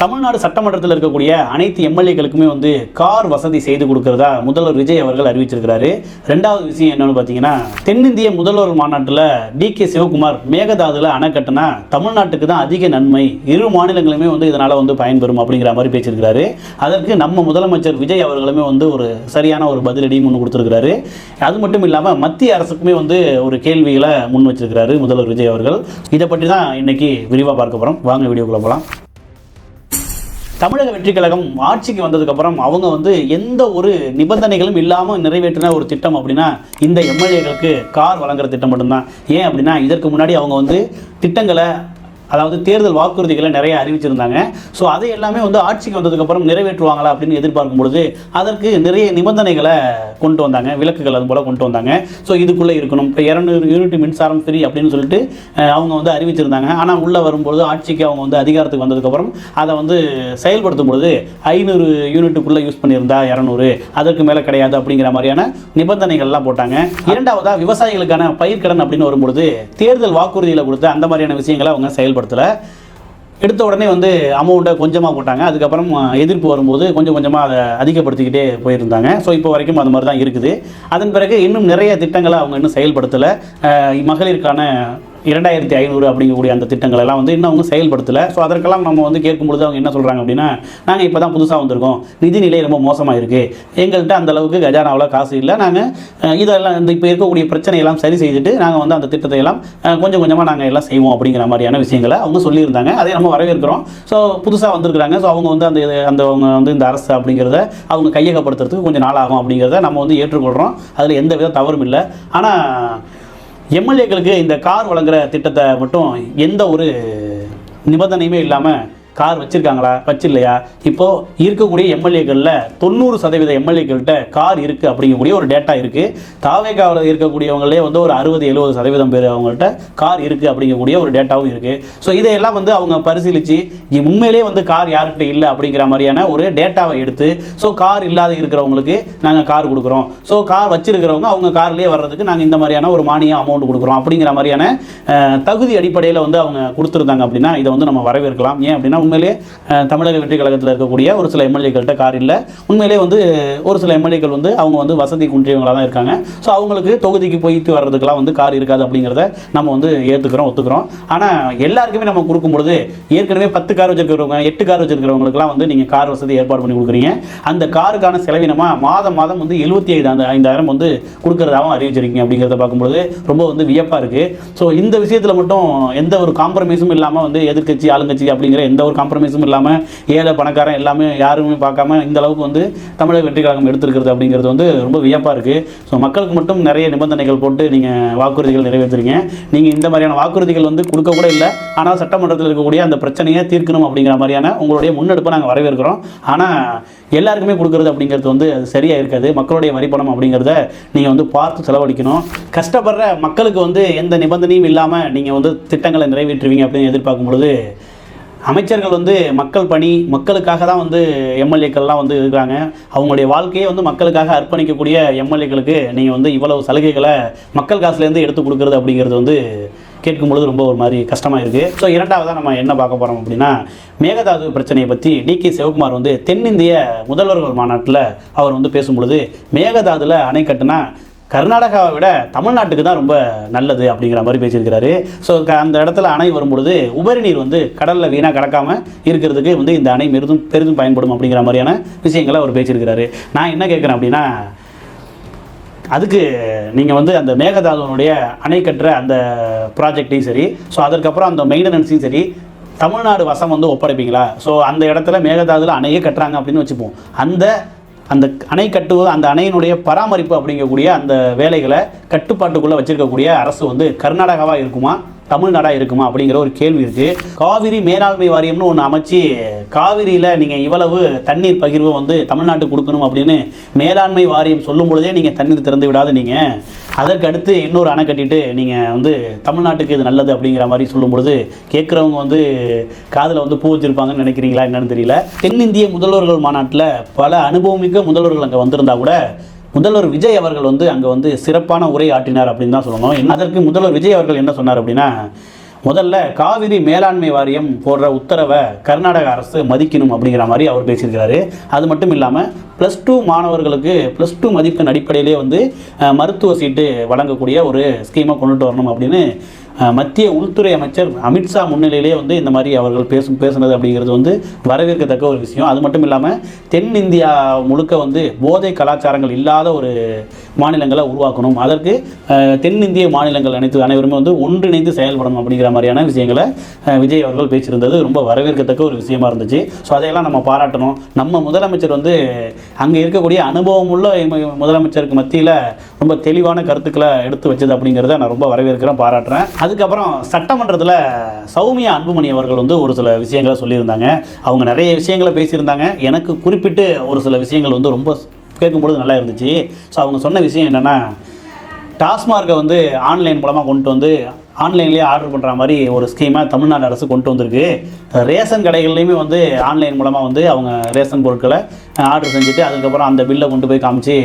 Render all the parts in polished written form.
தமிழ்நாடு சட்டமன்றத்தில் இருக்கக்கூடிய அனைத்து எம்எல்ஏக்களுக்குமே வந்து கார் வசதி செய்து கொடுக்கறதா முதல்வர் விஜய் அவர்கள் அறிவிச்சிருக்கிறாரு. ரெண்டாவது விஷயம் என்னன்னு பார்த்தீங்கன்னா, தென்னிந்திய முதல்வர் மாநாட்டில் DK சிவகுமார் மேகதாதுல அணை கட்டினா தமிழ்நாட்டுக்கு தான் அதிக நன்மை, இரு மாநிலங்களுமே வந்து இதனால வந்து பயன்பெறும் அப்படிங்கிற மாதிரி பேசியிருக்கிறாரு. அதற்கு நம்ம முதலமைச்சர் விஜய் அவர்களுமே வந்து ஒரு சரியான ஒரு பதிலடியும் ஒன்று கொடுத்துருக்கிறாரு. அது மட்டும் இல்லாமல் மத்திய அரசுக்குமே வந்து ஒரு கேள்விகளை முன் வச்சிருக்கிறாரு முதல்வர் விஜய் அவர்கள். இதை பற்றி தான் இன்னைக்கு விரிவாக பார்க்க போகிறோம். வாங்க வீடியோக்குள்ள போகலாம். தமிழக வெற்றி கழகம் ஆட்சிக்கு வந்ததுக்கப்புறம் அவங்க வந்து எந்த ஒரு நிபந்தனைகளும் இல்லாமல் நிறைவேற்றின ஒரு திட்டம் அப்படின்னா இந்த எம்எல்ஏக்களுக்கு கார் வழங்குற திட்டம் மட்டும்தான். ஏன் அப்படின்னா இதற்கு முன்னாடி அவங்க வந்து திட்டங்களை, அதாவது தேர்தல் வாக்குறுதிகளை நிறைய அறிவிச்சிருந்தாங்க. ஸோ அதை எல்லாமே வந்து ஆட்சிக்கு வந்ததுக்கப்புறம் நிறைவேற்றுவாங்களா அப்படின்னு எதிர்பார்க்கும் பொழுது அதற்கு நிறைய நிபந்தனைகளை கொண்டு வந்தாங்க, விலக்குகள் அது போல் கொண்டு வந்தாங்க. ஸோ இதுக்குள்ளே இருக்கணும், இப்போ 200 யூனிட் மின்சாரம் ஃப்ரீ அப்படின்னு சொல்லிட்டு அவங்க வந்து அறிவிச்சிருந்தாங்க. ஆனால் உள்ளே வரும்பொழுது ஆட்சிக்கு அவங்க வந்து அதிகாரத்துக்கு வந்ததுக்கப்புறம் அதை வந்து செயல்படுத்தும் பொழுது 500 யூனிட்டுக்குள்ளே யூஸ் பண்ணியிருந்தா 200, அதற்கு மேலே கிடையாது அப்படிங்கிற மாதிரியான நிபந்தனைகள்லாம் போட்டாங்க. இரண்டாவதாக விவசாயிகளுக்கான பயிர்க்கடன் அப்படின்னு வரும்பொழுது தேர்தல் வாக்குறுதியில் கொடுத்த அந்த மாதிரியான விஷயங்களை அவங்க செயல்படுத்தலை. எடுத்த உடனே வந்து அமௌண்ட்டை கொஞ்சமாக போட்டாங்க. அதுக்கப்புறம் எதிர்ப்பு வரும்போது கொஞ்சம் கொஞ்சமாக அதை அதிகப்படுத்திக்கிட்டே போயிருந்தாங்க. ஸோ இப்போ வரைக்கும் அது மாதிரி தான் இருக்குது. அதன் பிறகு இன்னும் நிறைய திட்டங்களை அவங்க இன்னும் செயல்படுத்தலை. மகளிருக்கான 2500 அப்படிங்கக்கூடிய அந்த திட்டங்கள் எல்லாம் வந்து இன்னும் அவங்க செயல்படுத்தலை. ஸோ அதற்கெல்லாம் நம்ம வந்து கேட்கும்பொழுது அவங்க என்ன சொல்கிறாங்க அப்படின்னா, நாங்கள் இப்போ தான் புதுசாக வந்திருக்கோம், நிதிநிலை ரொம்ப மோசமாக இருக்குது, எங்கள்கிட்ட அந்த அளவுக்கு கஜானாவில் காசு இல்லை, நாங்கள் இதெல்லாம் இந்த இப்போ இருக்கக்கூடிய பிரச்சனையெல்லாம் சரி செய்துட்டு நாங்கள் வந்து அந்த திட்டத்தை எல்லாம் கொஞ்சம் கொஞ்சமாக நாங்கள் எல்லாம் செய்வோம் அப்படிங்கிற மாதிரியான விஷயங்களை அவங்க சொல்லியிருந்தாங்க. அதை நம்ம வரவேற்கிறோம். ஸோ புதுசாக வந்திருக்கிறாங்க. ஸோ அவங்க வந்து அந்த அவங்க வந்து இந்த அரசு அப்படிங்கிறத அவங்க கையகப்படுத்துறதுக்கு கொஞ்சம் நாளாகும் அப்படிங்கிறத நம்ம வந்து ஏற்றுக்கொள்கிறோம். அதில் எந்த வித தவறும் இல்லை. ஆனால் எம்எல்ஏக்களுக்கு இந்த கார் வழங்குற திட்டத்தை மட்டும் எந்த ஒரு நிபந்தனையுமே இல்லாமல் கார் வச்சுருக்காங்களா வச்சில்லையா? இப்போது இருக்கக்கூடிய எம்எல்ஏக்களில் 90% எம்எல்ஏக்கள்கிட்ட கார் இருக்குது அப்படிங்கக்கூடிய ஒரு டேட்டா இருக்குது. தாவேகாவில் இருக்கக்கூடியவங்களே வந்து ஒரு 60-70% பேர் அவங்கள்ட்ட கார் இருக்குது அப்படிங்கக்கூடிய ஒரு டேட்டாவும் இருக்குது. ஸோ இதையெல்லாம் வந்து அவங்க பரிசீலித்து உண்மையிலே வந்து கார் யார்கிட்ட இல்லை அப்படிங்கிற மாதிரியான ஒரு டேட்டாவை எடுத்து, ஸோ கார் இல்லாத இருக்கிறவங்களுக்கு நாங்கள் கார் கொடுக்குறோம், ஸோ கார் வச்சுருக்கிறவங்க அவங்க கார்லேயே வர்றதுக்கு நாங்கள் இந்த மாதிரியான ஒரு மானியம் அமௌண்ட் கொடுக்குறோம் அப்படிங்கிற மாதிரியான தகுதி அடிப்படையில் வந்து அவங்க கொடுத்துருந்தாங்க அப்படின்னா இதை வந்து நம்ம வரவேற்கலாம். ஏன் அப்படின்னா உண்மையிலே தமிழக வெற்றி கழகத்தில் இருக்கக்கூடிய ஒரு சில எம்எல்ஏக்கள்கிட்ட கார் இல்லை. உண்மையிலே வந்து ஒரு சில எம்எல்ஏக்கள் வந்து அவங்க வந்து வசதி குன்றியவங்களாக தான் இருக்காங்க. ஸோ அவங்களுக்கு தொகுதிக்கு போயிட்டு வர்றதுக்கெல்லாம் வந்து கார் இருக்காது அப்படிங்கிறத நம்ம வந்து ஏற்றுக்கிறோம், ஒத்துக்கிறோம். ஆனால் எல்லாருக்குமே நம்ம கொடுக்கும்பொழுது ஏற்கனவே 10 கார் வச்சிருக்கிறவங்க, 8 கார் வச்சிருக்கிறவங்களுக்குலாம் வந்து நீங்கள் கார் வசதி ஏற்பாடு பண்ணி கொடுக்குறீங்க. அந்த காருக்கான செலவினமாக மாதம் மாதம் வந்து 75,000 வந்து கொடுக்குறதாகவும் அறிவிச்சிருக்கீங்க. அப்படிங்கிறத பார்க்கும்போது ரொம்ப வந்து வியப்பாக இருக்குது. ஸோ இந்த விஷயத்தில் மட்டும் எந்த ஒரு காம்ப்ரமைஸும் இல்லாமல் வந்து எதிர்க்கட்சி ஆளுங்கட்சி அப்படிங்கிற எந்த ஒரு காம்ப்ரமைஸும் இல்லாமல் ஏழை பணக்காரன் எல்லாமே யாருமே பார்க்காம இந்த அளவுக்கு வந்து தமிழக வெற்றி கழகம் எடுத்திருக்கிறது அப்படிங்கிறது வந்து ரொம்ப வியப்பாக இருக்குது. ஸோ மக்களுக்கு மட்டும் நிறைய நிபந்தனைகள் போட்டு நீங்கள் வாக்குறுதிகள் நிறைவேற்றுறீங்க. நீங்கள் இந்த மாதிரியான வாக்குறுதிகள் வந்து கொடுக்க கூட இல்லை. ஆனால் சட்டமன்றத்தில் இருக்கக்கூடிய அந்த பிரச்சனையை தீர்க்கணும் அப்படிங்கிற மாதிரியான உங்களுடைய முன்னெடுப்பை நாங்கள் வரவேற்கிறோம். ஆனால் எல்லாருக்குமே கொடுக்குறது அப்படிங்கிறது வந்து அது சரியாக இருக்காது. மக்களுடைய வரிப்பணம் அப்படிங்கிறத நீங்கள் வந்து பார்த்து செலவழிக்கணும். கஷ்டப்படுற மக்களுக்கு வந்து எந்த நிபந்தனையும் இல்லாமல் நீங்கள் வந்து திட்டங்களை நிறைவேற்றுவீங்க அப்படின்னு எதிர்பார்க்கும் பொழுது அமைச்சர்கள் வந்து மக்கள் பணி, மக்களுக்காக தான் வந்து எம்எல்ஏக்கள்லாம் வந்து இருக்கிறாங்க. அவங்களுடைய வாழ்க்கையை வந்து மக்களுக்காக அர்ப்பணிக்கக்கூடிய எம்எல்ஏக்களுக்கு நீங்கள் வந்து இவ்வளவு சலுகைகளை மக்கள் காசுலேருந்து எடுத்து கொடுக்குறது அப்படிங்கிறது வந்து கேட்கும் பொழுது ரொம்ப ஒரு மாதிரி கஷ்டமாக இருக்குது. ஸோ இரண்டாவதாக நம்ம என்ன பார்க்க போகிறோம் அப்படின்னா, மேகதாது பிரச்சனையை பற்றி DK சிவகுமார் வந்து தென்னிந்திய முதல்வர்கள் மாநாட்டில் அவர் வந்து பேசும்பொழுது மேகதாதுல அணை கட்டுனா கர்நாடகாவை விட தமிழ்நாட்டுக்கு தான் ரொம்ப நல்லது அப்படிங்கிற மாதிரி பேசியிருக்கிறாரு. ஸோ அந்த இடத்துல அணை வரும்பொழுது உபரி நீர் வந்து கடலில் வீணாக கிடக்காமல் இருக்கிறதுக்கு வந்து இந்த அணை பெரிதும் பயன்படும் அப்படிங்கிற மாதிரியான விஷயங்களை அவர் பேசியிருக்கிறாரு. நான் என்ன கேட்குறேன் அப்படின்னா, அதுக்கு நீங்கள் வந்து அந்த மேகதாதுனுடைய அணை கட்டுற அந்த ப்ராஜெக்டையும் சரி, ஸோ அதற்கப்புறம் அந்த மெயின்டெனன்ஸையும் சரி தமிழ்நாடு வசம் வந்து ஒப்படைப்பீங்களா? ஸோ அந்த இடத்துல மேகதாதுல அணையே கட்டுறாங்க அப்படின்னு வச்சுப்போம். அந்த அணை கட்டுவது, அந்த அணையினுடைய பராமரிப்பு அப்படிங்கக்கூடிய அந்த வேலைகளை கட்டுப்பாட்டுக்குள்ளே வச்சுருக்கக்கூடிய அரசு வந்து கர்நாடகாவாக இருக்குமா, தமிழ்நாடாக இருக்குமா அப்படிங்கிற ஒரு கேள்வி இருக்குது. காவிரி மேலாண்மை வாரியம்னு ஒன்று அமைச்சு காவிரியில் நீங்கள் இவ்வளவு தண்ணீர் பகிர்வு வந்து தமிழ்நாட்டுக்கு கொடுக்கணும் அப்படின்னு மேலாண்மை வாரியம் சொல்லும் பொழுதே நீங்கள் தண்ணீர் திறந்து விடாது, நீங்கள் அதற்கு அடுத்து இன்னொரு அணை கட்டிட்டு நீங்கள் வந்து தமிழ்நாட்டுக்கு இது நல்லது அப்படிங்கிற மாதிரி சொல்லும் பொழுது கேட்குறவங்க வந்து காதில் வந்து பூ வச்சுருப்பாங்கன்னு நினைக்கிறீங்களா என்னன்னு தெரியல. தென்னிந்திய முதல்வர்கள் மாநாட்டில் பல அனுபவமிக்க முதல்வர்கள் அங்கே வந்திருந்தா கூட முதல்வர் விஜய் அவர்கள் வந்து அங்கே வந்து சிறப்பான உரை ஆற்றினார் அப்படின்னு தான் சொல்லணும். அதற்கு முதல்வர் விஜய் அவர்கள் என்ன சொன்னார் அப்படின்னா, முதல்ல காவிரி மேலாண்மை வாரியம் போடுற உத்தரவை கர்நாடக அரசு மதிக்கணும் அப்படிங்கிற மாதிரி அவர் பேசியிருக்கிறாரு. அது மட்டும் இல்லாமல் +2 மாணவர்களுக்கு +2 மதிப்பெண் அடிப்படையிலே வந்து மருத்துவ சீட்டு வழங்கக்கூடிய ஒரு ஸ்கீமை கொண்டுட்டு வரணும் அப்படின்னு மத்திய உள்துறை அமைச்சர் அமித்ஷா முன்னிலையிலே வந்து இந்த மாதிரி அவர்கள் பேசுனது அப்படிங்கிறது வந்து வரவேற்கத்தக்க ஒரு விஷயம். அது மட்டும் இல்லாமல் தென்னிந்தியா முழுக்க வந்து போதை கலாச்சாரங்கள் இல்லாத ஒரு மாநிலங்களை உருவாக்கணும், அதற்கு தென்னிந்திய மாநிலங்கள் அனைவருமே வந்து ஒன்றிணைந்து செயல்படணும் அப்படிங்கிற மாதிரியான விஷயங்களை விஜய் அவர்கள் பேசியிருந்தது ரொம்ப வரவேற்கத்தக்க ஒரு விஷயமா இருந்துச்சு. ஸோ அதையெல்லாம் நம்ம பாராட்டணும். நம்ம முதலமைச்சர் வந்து அங்கே இருக்கக்கூடிய அனுபவம் உள்ள முதலமைச்சருக்கு மத்தியில் ரொம்ப தெளிவான கருத்துக்களை எடுத்து வச்சது அப்படிங்கிறத நான் ரொம்ப வரவேற்கிறேன், பாராட்டுறேன். அதுக்கப்புறம் சட்டமன்றத்தில் சௌமியா அன்புமணி அவர்கள் வந்து ஒரு சில விஷயங்களை சொல்லியிருந்தாங்க. அவங்க நிறைய விஷயங்களை பேசியிருந்தாங்க. எனக்கு குறிப்பிட்டு ஒரு சில விஷயங்கள் வந்து ரொம்ப கேட்கும்பொழுது நல்லா இருந்துச்சு. ஸோ அவங்க சொன்ன விஷயம் என்னென்னா, டாஸ்மார்க்கை வந்து ஆன்லைன் மூலமாக கொண்டு வந்து ஆன்லைன்லேயே ஆர்டர் பண்ணுற மாதிரி ஒரு ஸ்கீமை தமிழ்நாடு அரசு கொண்டு வந்திருக்கு. ரேஷன் கடைகள்லையுமே வந்து ஆன்லைன் மூலமாக வந்து அவங்க ரேஷன் பொருட்களை ஆர்டர் செஞ்சுட்டு அதுக்கப்புறம் அந்த பில்லை கொண்டு போய் காமிச்சு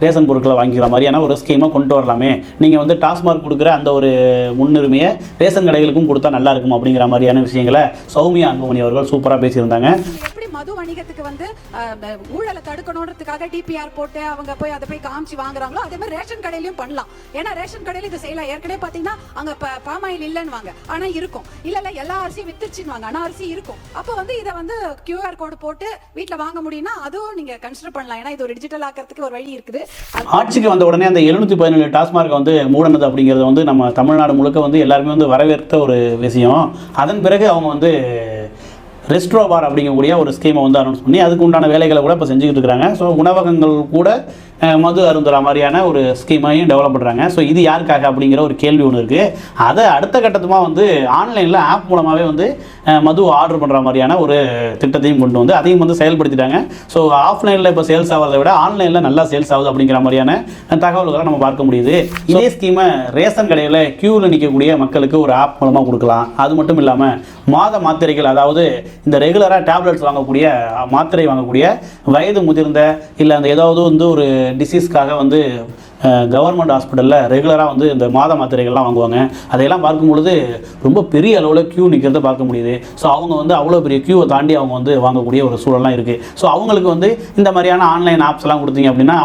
ரேஷன் பொருட்களை வாங்கிக்கிற மாதிரியான ஒரு ஸ்கீமை கொண்டு வரலாமே, நீங்கள் வந்து டாஸ்மார்க் கொடுக்குற அந்த ஒரு முன்னுரிமையை ரேஷன் கடைகளுக்கும் கொடுத்தா நல்லா இருக்கும் அப்படிங்கிற மாதிரியான விஷயங்களை சௌமியா அன்புமணி அவர்கள் சூப்பராக பேசியிருந்தாங்க. மது வணிகத்துக்கு வந்து ஊழலை தடுக்கணுன்றதுக்காக டிபிஆர் போட்டு அவங்க போய் அதை போய் காமிச்சு வாங்குறாங்களோ அதே மாதிரி ரேஷன் கடையிலையும் பண்ணலாம். ஏன்னா ரேஷன் கடையில இது செய்யலாம். ஏற்கனவே பாத்தீங்கன்னா அங்க பாமாயில் இல்லைன்னு வாங்க, ஆனா இருக்கும். இல்ல எல்லா அரிசியும் வித்துருச்சுன்னு வாங்க, ஆனா அரிசி இருக்கும். அப்போ வந்து இதை வந்து QR கோடு போட்டு வீட்டுல வாங்க முடியும்னா அதுவும் நீங்க கன்சிடர் பண்ணலாம். ஏன்னா இது ஒரு டிஜிட்டல் ஆக்கிறதுக்கு ஒரு வழி இருக்குது. ஆட்சிக்கு வந்த உடனே அந்த 717 டாஸ்மார்க் வந்து மூடனது அப்படிங்கிறது வந்து நம்ம தமிழ்நாடு முழுக்க வந்து எல்லாருமே வந்து வரவேற்ற ஒரு விஷயம். அதன் பிறகு அவங்க வந்து ரெஸ்ட்ரோ பார் அப்படிங்கக்கூடிய ஒரு ஸ்கீமை வந்து அனௌன்ஸ் பண்ணி அதுக்கு உண்டான வேலைகளை கூட இப்போ செஞ்சுக்கிட்டு இருக்கிறாங்க. ஸோ உணவகங்கள் கூட மது அருந்துற மாதிரியான ஒரு ஸ்கீமையும் டெவலப் பண்ணுறாங்க. ஸோ இது யாருக்காக அப்படிங்கிற ஒரு கேள்வி ஒன்று இருக்குது. அதை அடுத்த கட்டமாக வந்து ஆன்லைனில் ஆப் மூலமாகவே வந்து மது ஆர்டர் பண்ணுற மாதிரியான ஒரு திட்டத்தையும் கொண்டு வந்து அதையும் வந்து செயல்படுத்திட்டாங்க. ஸோ ஆஃப்லைனில் இப்போ சேல்ஸ் ஆகிறத விட ஆன்லைனில் நல்லா சேல்ஸ் ஆகுது அப்படிங்கிற மாதிரியான தகவல்களை நம்ம பார்க்க முடியுது. இதே ஸ்கீமை ரேஷன் கடையில் க்யூவில் நிற்கக்கூடிய மக்களுக்கு ஒரு ஆப் மூலமாக கொடுக்கலாம். அது மட்டும் இல்லாமல் மாத மாத்திரைகள், அதாவது இந்த ரெகுலராக டேப்லெட்ஸ் வாங்கக்கூடிய மாத்திரை வாங்கக்கூடிய வயது முதிர்ந்த இல்லை அந்த ஏதாவது வந்து ஒரு டிசீஸ்க்காக வந்து கவர்மெண்ட் ஹாஸ்பிட்டலில் ரெகுலராக வந்து இந்த மாத மாத்திரைகள்லாம் வாங்குவாங்க. அதையெல்லாம் பார்க்கும்பொழுது ரொம்ப பெரிய அளவில் க்யூ நிற்கிறத பார்க்க முடியுது. ஸோ அவங்க வந்து அவ்வளோ பெரிய க்யூவை தாண்டி அவங்க வந்து வாங்கக்கூடிய ஒரு சூழலாம் இருக்குது. ஸோ அவங்களுக்கு வந்து இந்த மாதிரியான ஆன்லைன் ஆப்ஸ்லாம் கொடுத்தீங்க அப்படின்னா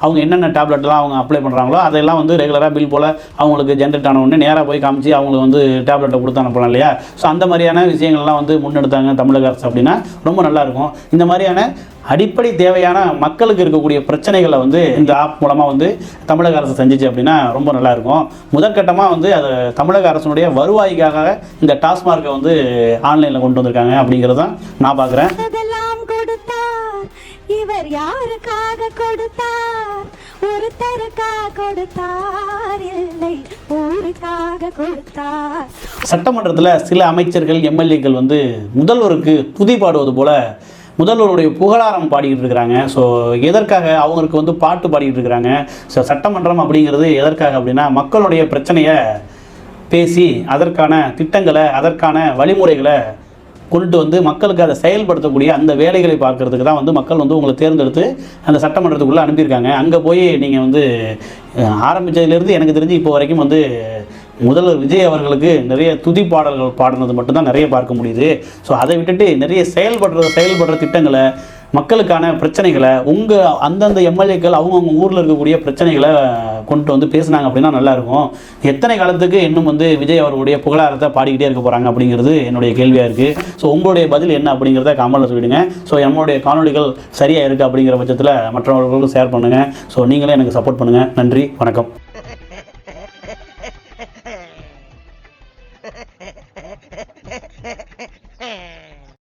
அவங்க என்னென்ன டேப்லெட்லாம் அவங்க அப்ளை பண்ணுறாங்களோ அதெல்லாம் வந்து ரெகுலராக பில் போல் அவங்களுக்கு ஜென்ரேட் ஆன உடனே நேராக போய் காமிச்சு அவங்களுக்கு வந்து டேப்லெட்டை கொடுத்து அனுப்பலாம் இல்லையா. ஸோ அந்த மாதிரியான விஷயங்கள்லாம் வந்து முன்னெடுத்தாங்க தமிழக அரசு அப்படின்னா ரொம்ப நல்லாயிருக்கும். இந்த மாதிரியான அடிப்படை தேவையான மக்களுக்கு இருக்கக்கூடிய பிரச்சனைகளை வந்து இந்த ஆப் மூலமாக வந்து தமிழக அரசு செஞ்சிச்சு அப்படின்னா ரொம்ப நல்லாயிருக்கும். முதற்கட்டமாக வந்து அது தமிழக அரசுடைய வருவாய்க்காக இந்த டாஸ்மார்க்கை வந்து ஆன்லைனில் கொண்டு வந்திருக்காங்க அப்படிங்கிறதான் நான் பார்க்குறேன். இவர் யாருக்காக கொடுத்தார், ஒருத்தருக்காக கொடுத்தார், இல்லை ஊருக்காக கொடுத்தார். சட்டமன்றத்தில் சில அமைச்சர்கள் எம்எல்ஏக்கள் வந்து முதல்வருக்கு துதி பாடுவது போல முதல்வருடைய புகழாரம் பாடிக்கிட்டு இருக்கிறாங்க. ஸோ எதற்காக அவங்களுக்கு வந்து பாட்டு பாடிக்கிட்டு இருக்கிறாங்க. ஸோ சட்டமன்றம் அப்படிங்கிறது எதற்காக அப்படின்னா மக்களுடைய பிரச்சனையை பேசி அதற்கான திட்டங்களை அதற்கான வழிமுறைகளை கொண்டு வந்து மக்களுக்கு அதை செயல்படுத்தக்கூடிய அந்த வேலைகளை பார்க்கறதுக்கு தான் வந்து மக்கள் வந்து உங்களை தேர்ந்தெடுத்து அந்த சட்டமன்றத்துக்குள்ளே அனுப்பியிருக்காங்க. அங்கே போய் நீங்கள் வந்து ஆரம்பித்ததுலேருந்து எனக்கு தெரிஞ்சு இப்போ வரைக்கும் வந்து முதல்வர் விஜய் அவர்களுக்கு நிறைய துதி பாடல்கள் பாடினது மட்டும்தான் நிறைய பார்க்க முடியுது. ஸோ அதை விட்டுட்டு நிறைய செயல்படுற திட்டங்களை மக்களுக்கான பிரச்சனைகளை அந்தந்த எம்எல்ஏக்கள் அவங்கவுங்க ஊரில் இருக்கக்கூடிய பிரச்சனைகளை கொண்டு வந்து பேசினாங்க அப்படின்னா நல்லாயிருக்கும். எத்தனை காலத்துக்கு இன்னும் வந்து விஜய் அவர்களுடைய புகழாரத்தை பாடிக்கிட்டே இருக்க போகிறாங்க அப்படிங்கிறது என்னுடைய கேள்வியாக இருக்குது. ஸோ உங்களுடைய பதில் என்ன அப்படிங்கிறத கமெண்ட்டில் சொல்லிவிடுங்க. ஸோ நம்மளுடைய காணொலிகள் சரியாக இருக்குது அப்படிங்கிற பட்சத்தில் மற்றவர்களுக்கும் ஷேர் பண்ணுங்கள். ஸோ நீங்களே எனக்கு சப்போர்ட் பண்ணுங்கள். நன்றி, வணக்கம். Ha ha ha ha ha ha.